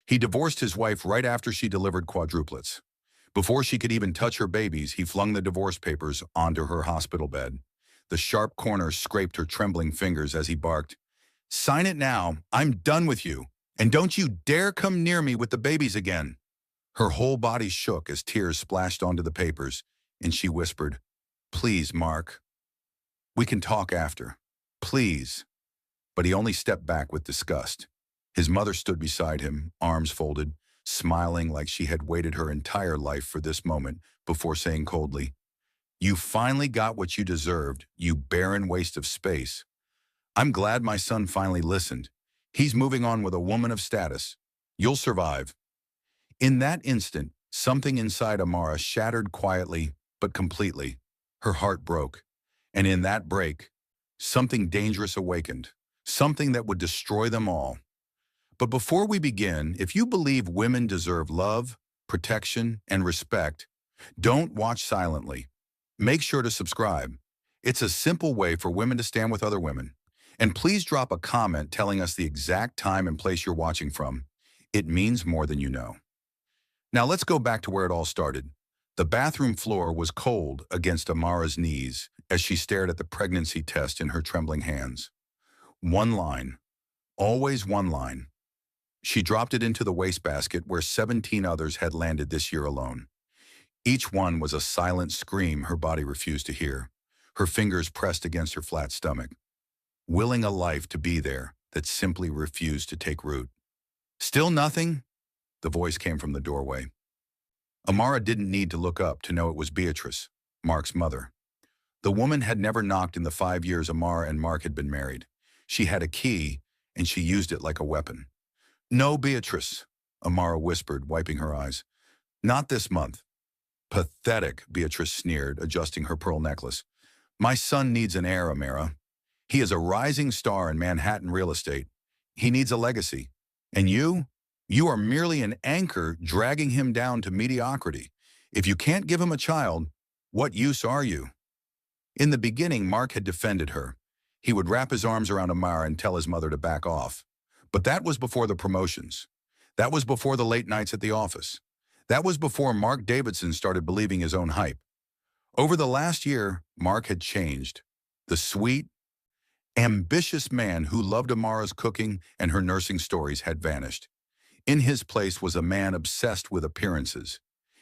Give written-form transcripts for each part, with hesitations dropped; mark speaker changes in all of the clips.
Speaker 1: He divorced his wife right after she delivered quadruplets. Before she could even touch her babies, he flung the divorce papers onto her hospital bed. The sharp corners scraped her trembling fingers as he barked, "Sign it now. I'm done with you. And don't you dare come near me with the babies again." Her whole body shook as tears splashed onto the papers, and she whispered, "Please, Mark. We can talk after. Please." But he only stepped back with disgust. His mother stood beside him, arms folded, smiling like she had waited her entire life for this moment before saying coldly, "You finally got what you deserved, you barren waste of space. I'm glad my son finally listened. He's moving on with a woman of status. You'll survive." In that instant, something inside Amara shattered quietly but completely. Her heart broke. And in that break, something dangerous awakened, something that would destroy them all. But before we begin, if you believe women deserve love, protection, and respect, don't watch silently. Make sure to subscribe. It's a simple way for women to stand with other women. And please drop a comment telling us the exact time and place you're watching from. It means more than you know. Now let's go back to where it all started. The bathroom floor was cold against Amara's knees as she stared at the pregnancy test in her trembling hands. One line. Always one line. She dropped it into the wastebasket where 17 others had landed this year alone. Each one was a silent scream her body refused to hear, her fingers pressed against her flat stomach, willing a life to be there that simply refused to take root. "Still nothing?" The voice came from the doorway. Amara didn't need to look up to know it was Beatrice, Mark's mother. The woman had never knocked in the 5 years Amara and Mark had been married. She had a key, and she used it like a weapon. "No, Beatrice," Amara whispered, wiping her eyes. "Not this month." "Pathetic," Beatrice sneered, adjusting her pearl necklace. "My son needs an heir, Amara. He is a rising star in Manhattan real estate. He needs a legacy. And you are merely an anchor dragging him down to mediocrity. If you can't give him a child, what use are you?" In the beginning, Mark had defended her. He would wrap his arms around Amara and tell his mother to back off. But that was before the promotions. That was before the late nights at the office. That was before Mark Davidson started believing his own hype. Over the last year, Mark had changed. The sweet, ambitious man who loved Amara's cooking and her nursing stories had vanished. In his place was a man obsessed with appearances.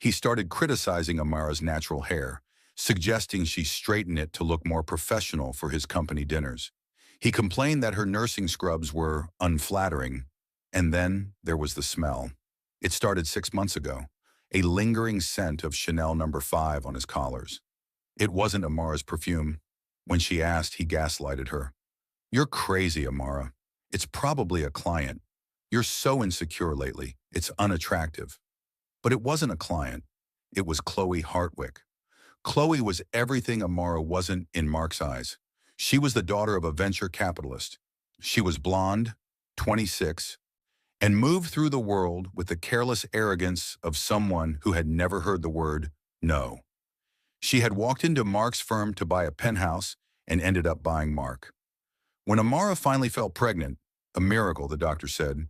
Speaker 1: He started criticizing Amara's natural hair, suggesting she straighten it to look more professional for his company dinners. He complained that her nursing scrubs were unflattering. And then there was the smell. It started 6 months ago, a lingering scent of Chanel No. 5 on his collars. It wasn't Amara's perfume. When she asked, he gaslighted her. "You're crazy, Amara. It's probably a client. You're so insecure lately. It's unattractive." But it wasn't a client. It was Chloe Hartwick. Chloe was everything Amara wasn't in Mark's eyes. She was the daughter of a venture capitalist. She was blonde, 26, and moved through the world with the careless arrogance of someone who had never heard the word no. She had walked into Mark's firm to buy a penthouse and ended up buying Mark. When Amara finally fell pregnant, a miracle, the doctor said,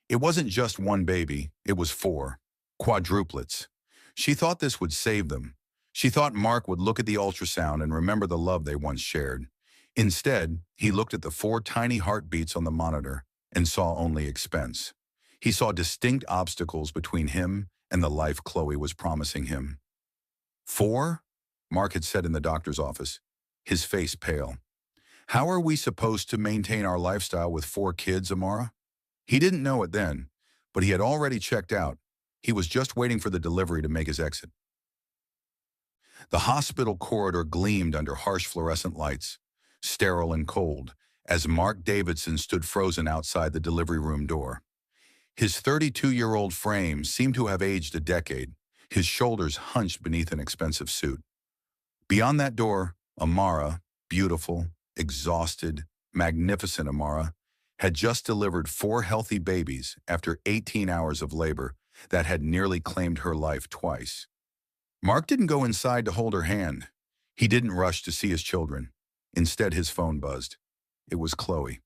Speaker 1: it wasn't just one baby, it was 4. Quadruplets. She thought this would save them. She thought Mark would look at the ultrasound and remember the love they once shared. Instead, he looked at the 4 tiny heartbeats on the monitor and saw only expense. He saw distinct obstacles between him and the life Chloe was promising him. 4? Mark had said in the doctor's office, his face pale. "How are we supposed to maintain our lifestyle with 4 kids, Amara?" He didn't know it then, but he had already checked out. He was just waiting for the delivery to make his exit. The hospital corridor gleamed under harsh fluorescent lights, sterile and cold, as Mark Davidson stood frozen outside the delivery room door. His 32-year-old frame seemed to have aged a decade, his shoulders hunched beneath an expensive suit. Beyond that door, Amara, beautiful, exhausted, magnificent Amara, had just delivered 4 healthy babies after 18 hours of labor that had nearly claimed her life twice. Mark didn't go inside to hold her hand. He didn't rush to see his children. Instead, his phone buzzed. It was Chloe.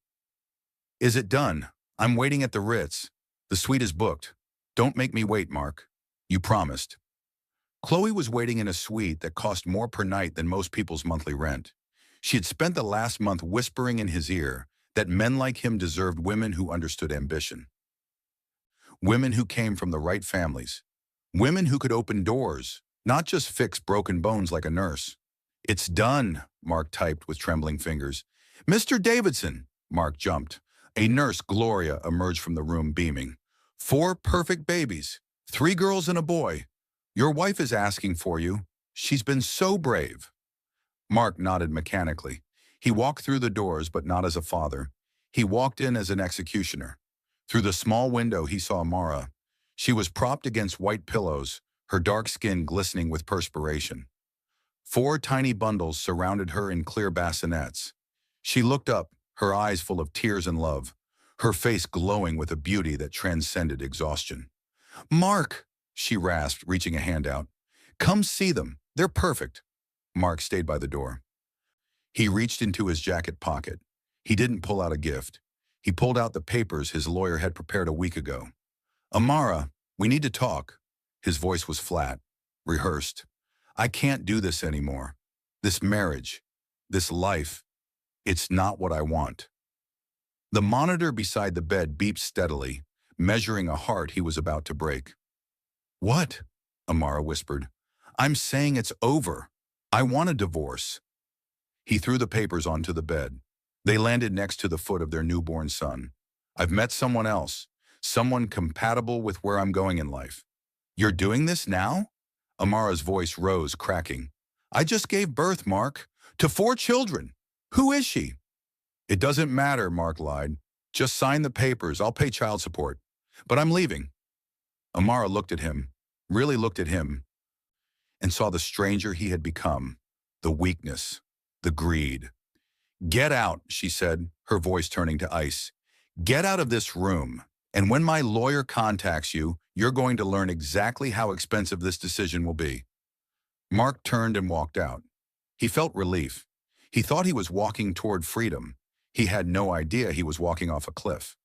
Speaker 1: "Is it done? I'm waiting at the Ritz." The suite is booked. Don't make me wait, Mark. You promised. Chloe was waiting in a suite that cost more per night than most people's monthly rent. She had spent the last month whispering in his ear that men like him deserved women who understood ambition. Women who came from the right families. Women who could open doors, not just fix broken bones like a nurse. "It's done," Mark typed with trembling fingers. "Mr. Davidson," Mark jumped. A nurse, Gloria, emerged from the room beaming. "4 perfect babies, 3 girls and a boy. Your wife is asking for you. She's been so brave." Mark nodded mechanically. He walked through the doors, but not as a father. He walked in as an executioner. Through the small window, he saw Amara. She was propped against white pillows, her dark skin glistening with perspiration. 4 tiny bundles surrounded her in clear bassinets. She looked up, her eyes full of tears and love, her face glowing with a beauty that transcended exhaustion. "Mark," she rasped, reaching a hand out. "Come see them. They're perfect." Mark stayed by the door. He reached into his jacket pocket. He didn't pull out a gift. He pulled out the papers his lawyer had prepared a week ago. "Amara, we need to talk." His voice was flat, rehearsed. "I can't do this anymore. This marriage, this life, it's not what I want." The monitor beside the bed beeped steadily, measuring a heart he was about to break. "What?" Amara whispered. "I'm saying it's over. I want a divorce." He threw the papers onto the bed. They landed next to the foot of their newborn son. "I've met someone else, someone compatible with where I'm going in life." "You're doing this now?" Amara's voice rose, cracking. "I just gave birth, Mark, to 4 children. Who is she?" "It doesn't matter," Mark lied. "Just sign the papers. I'll pay child support. But I'm leaving." Amara looked at him, really looked at him, and saw the stranger he had become, the weakness, the greed. "Get out," she said, her voice turning to ice. "Get out of this room. And when my lawyer contacts you, you're going to learn exactly how expensive this decision will be." Mark turned and walked out. He felt relief. He thought he was walking toward freedom. He had no idea he was walking off a cliff.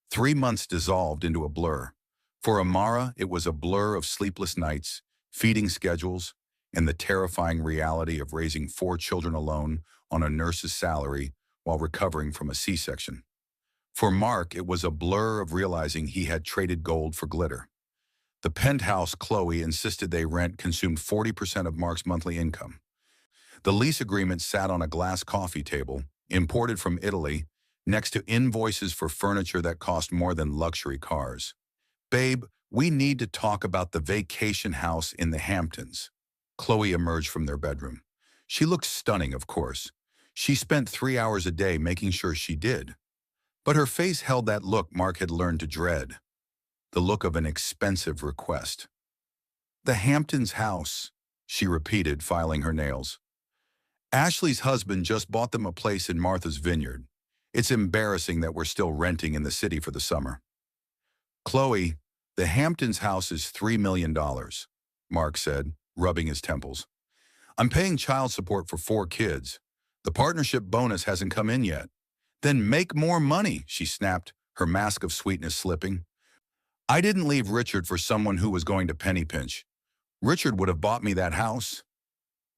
Speaker 1: 3 months dissolved into a blur. For Amara, it was a blur of sleepless nights, feeding schedules, and the terrifying reality of raising 4 children alone on a nurse's salary while recovering from a C-section. For Mark, it was a blur of realizing he had traded gold for glitter. The penthouse Chloe insisted they rent consumed 40% of Mark's monthly income. The lease agreement sat on a glass coffee table, imported from Italy, next to invoices for furniture that cost more than luxury cars. "Babe, we need to talk about the vacation house in the Hamptons." Chloe emerged from their bedroom. She looked stunning, of course. She spent 3 hours a day making sure she did. But her face held that look Mark had learned to dread, the look of an expensive request. "The Hamptons house," she repeated, filing her nails. "Ashley's husband just bought them a place in Martha's Vineyard. It's embarrassing that we're still renting in the city for the summer." "Chloe, the Hamptons house is $3 million, Mark said, rubbing his temples. "I'm paying child support for 4 kids. The partnership bonus hasn't come in yet." "Then make more money," she snapped, her mask of sweetness slipping. "I didn't leave Richard for someone who was going to penny pinch. Richard would have bought me that house."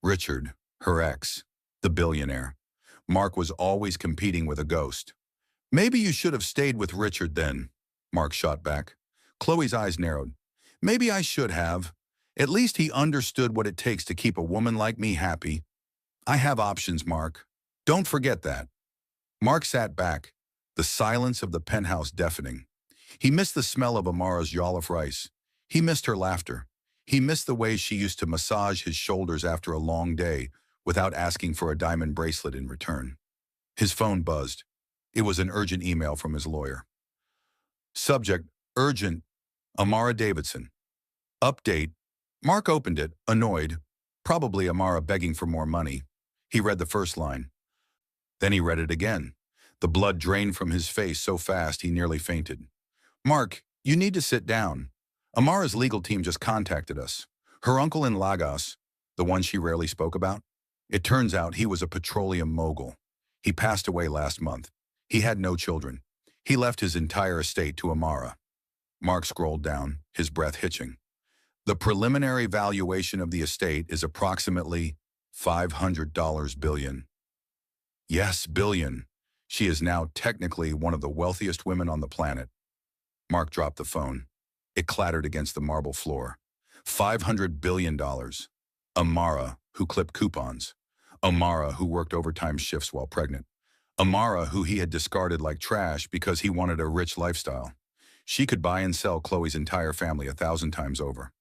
Speaker 1: Richard, her ex, the billionaire. Mark was always competing with a ghost. "Maybe you should have stayed with Richard then," Mark shot back. Chloe's eyes narrowed. "Maybe I should have. At least he understood what it takes to keep a woman like me happy. I have options, Mark. Don't forget that." Mark sat back, the silence of the penthouse deafening. He missed the smell of Amara's jollof rice. He missed her laughter. He missed the way she used to massage his shoulders after a long day without asking for a diamond bracelet in return. His phone buzzed. It was an urgent email from his lawyer. Subject, urgent, Amara Davidson. Update. Mark opened it, annoyed. Probably Amara begging for more money. He read the first line. Then he read it again. The blood drained from his face so fast he nearly fainted. "Mark, you need to sit down. Amara's legal team just contacted us. Her uncle in Lagos, the one she rarely spoke about, it turns out he was a petroleum mogul. He passed away last month. He had no children. He left his entire estate to Amara." Mark scrolled down, his breath hitching. The preliminary valuation of the estate is approximately $500 billion. Yes, billion. She is now technically one of the wealthiest women on the planet. Mark dropped the phone. It clattered against the marble floor. $500 billion. Amara, who clipped coupons. Amara, who worked overtime shifts while pregnant. Amara, who he had discarded like trash because he wanted a rich lifestyle. She could buy and sell Chloe's entire family 1,000 times over.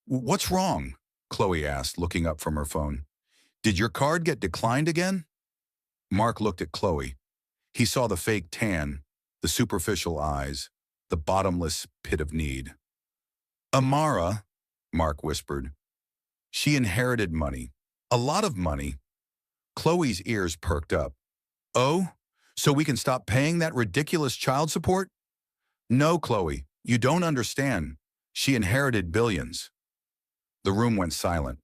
Speaker 1: What's wrong? Chloe asked, looking up from her phone. Did your card get declined again? Mark looked at Chloe. He saw the fake tan, the superficial eyes, the bottomless pit of need. Amara, Mark whispered. She inherited money. A lot of money. Chloe's ears perked up. Oh, so we can stop paying that ridiculous child support? No, Chloe, you don't understand. She inherited billions. The room went silent.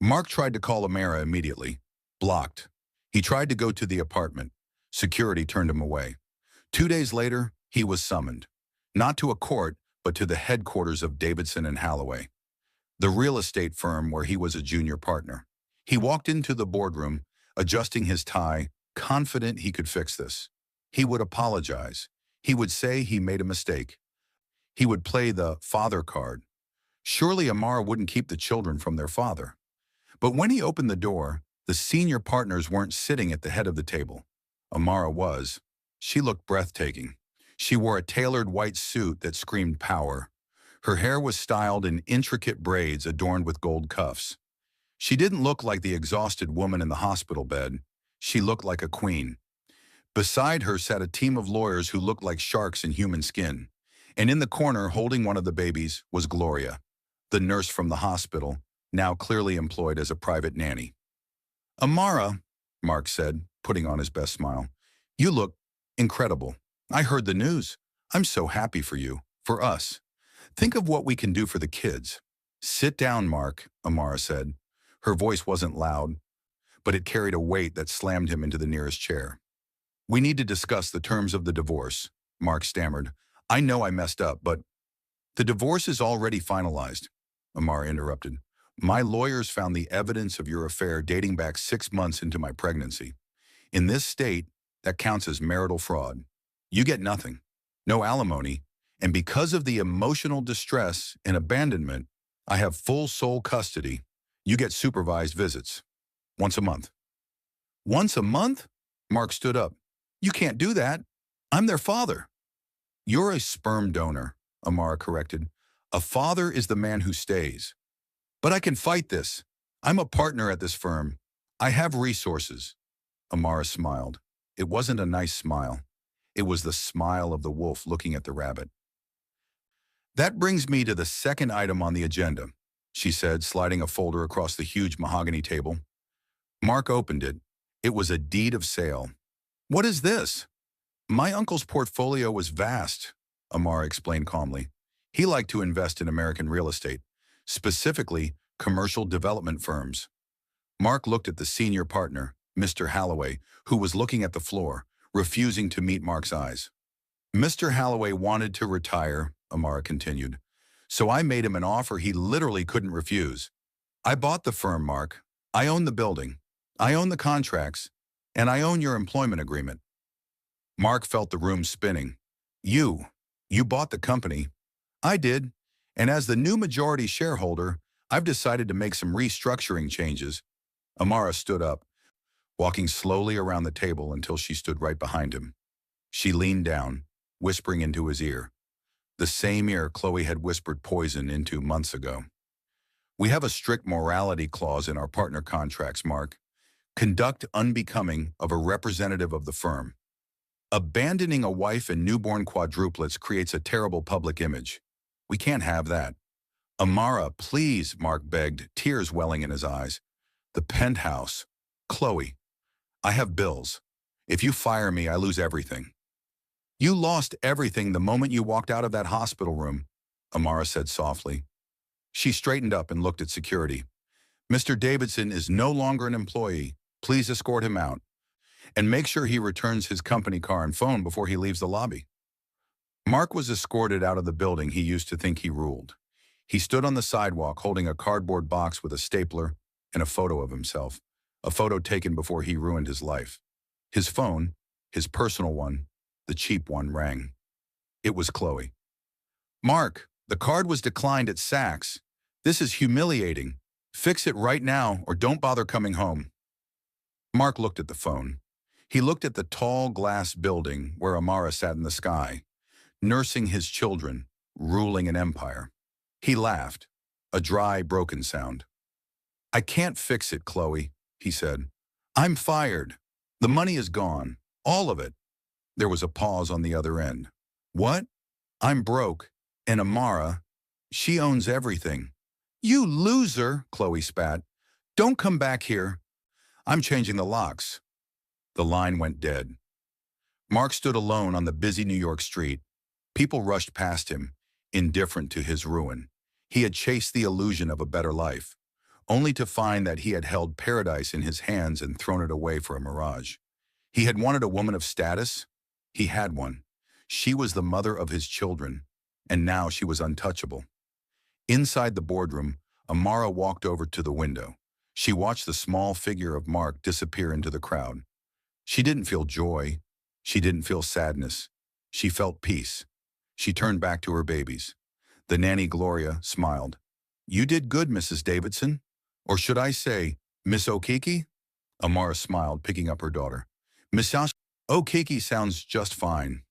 Speaker 1: Mark tried to call Amara immediately. Blocked. He tried to go to the apartment. Security turned him away. 2 days later, he was summoned. Not to a court, but to the headquarters of Davidson and Halloway, the real estate firm where he was a junior partner. He walked into the boardroom, adjusting his tie, confident he could fix this. He would apologize. He would say he made a mistake. He would play the father card. Surely Amara wouldn't keep the children from their father. But when he opened the door, the senior partners weren't sitting at the head of the table. Amara was. She looked breathtaking. She wore a tailored white suit that screamed power. Her hair was styled in intricate braids adorned with gold cuffs. She didn't look like the exhausted woman in the hospital bed. She looked like a queen. Beside her sat a team of lawyers who looked like sharks in human skin. And in the corner, holding one of the babies, was Gloria, the nurse from the hospital, now clearly employed as a private nanny. Amara, Mark said, putting on his best smile, you look incredible. I heard the news. I'm so happy for you, for us. Think of what we can do for the kids. Sit down, Mark, Amara said. Her voice wasn't loud, but it carried a weight that slammed him into the nearest chair. We need to discuss the terms of the divorce, Mark stammered. I know I messed up, but the divorce is already finalized, Amara interrupted. My lawyers found the evidence of your affair dating back 6 months into my pregnancy. In this state, that counts as marital fraud. You get nothing, no alimony, and because of the emotional distress and abandonment, I have full sole custody. You get supervised visits. Once a month. Once a month? Mark stood up. You can't do that. I'm their father. You're a sperm donor, Amara corrected. A father is the man who stays. But I can fight this. I'm a partner at this firm. I have resources. Amara smiled. It wasn't a nice smile. It was the smile of the wolf looking at the rabbit. That brings me to the second item on the agenda, she said, sliding a folder across the huge mahogany table. Mark opened it. It was a deed of sale. What is this? My uncle's portfolio was vast, Amara explained calmly. He liked to invest in American real estate, specifically commercial development firms. Mark looked at the senior partner, Mr. Halloway, who was looking at the floor, refusing to meet Mark's eyes. Mr. Halloway wanted to retire, Amara continued, so I made him an offer he literally couldn't refuse. I bought the firm, Mark. I own the building. I own the contracts, and I own your employment agreement. Mark felt the room spinning. You bought the company. I did, and as the new majority shareholder, I've decided to make some restructuring changes. Amara stood up, walking slowly around the table until she stood right behind him. She leaned down, whispering into his ear, the same ear Chloe had whispered poison into months ago. We have a strict morality clause in our partner contracts, Mark. Conduct unbecoming of a representative of the firm. Abandoning a wife and newborn quadruplets creates a terrible public image. We can't have that. Amara, please, Mark begged, tears welling in his eyes. The penthouse. Chloe, I have bills. If you fire me, I lose everything. You lost everything the moment you walked out of that hospital room, Amara said softly. She straightened up and looked at security. Mr. Davidson is no longer an employee. Please escort him out. And make sure he returns his company car and phone before he leaves the lobby. Mark was escorted out of the building he used to think he ruled. He stood on the sidewalk holding a cardboard box with a stapler and a photo of himself, a photo taken before he ruined his life. His phone, his personal one, the cheap one, rang. It was Chloe. "Mark, the card was declined at Saks. This is humiliating. Fix it right now or don't bother coming home." Mark looked at the phone. He looked at the tall glass building where Amara sat in the sky, nursing his children, ruling an empire. He laughed, a dry, broken sound. "I can't fix it, Chloe," he said. "I'm fired. The money is gone. All of it." There was a pause on the other end. "What? I'm broke. And Amara, she owns everything." "You loser," Chloe spat. "Don't come back here." "I'm changing the locks." The line went dead. Mark stood alone on the busy New York street. People rushed past him, indifferent to his ruin. He had chased the illusion of a better life, only to find that he had held paradise in his hands and thrown it away for a mirage. He had wanted a woman of status. He had one. She was the mother of his children, and now she was untouchable. Inside the boardroom, Amara walked over to the window. She watched the small figure of Mark disappear into the crowd. She didn't feel joy. She didn't feel sadness. She felt peace. She turned back to her babies. The nanny, Gloria, smiled. "You did good, Mrs. Davidson. Or should I say, Miss Okiki?" Amara smiled, picking up her daughter. "Miss Okiki sounds just fine."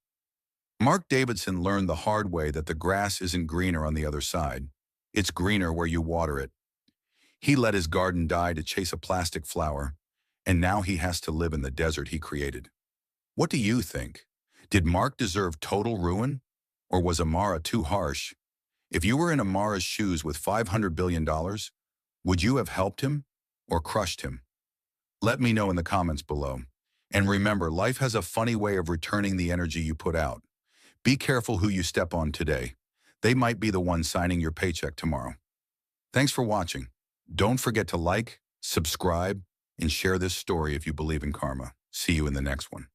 Speaker 1: Mark Davidson learned the hard way that the grass isn't greener on the other side. It's greener where you water it. He let his garden die to chase a plastic flower, and now he has to live in the desert he created. What do you think? Did Mark deserve total ruin? Or was Amara too harsh? If you were in Amara's shoes with $500 billion, would you have helped him or crushed him? Let me know in the comments below. And remember, life has a funny way of returning the energy you put out. Be careful who you step on today. They might be the ones signing your paycheck tomorrow. Thanks for watching. Don't forget to like, subscribe, and share this story if you believe in karma. See you in the next one.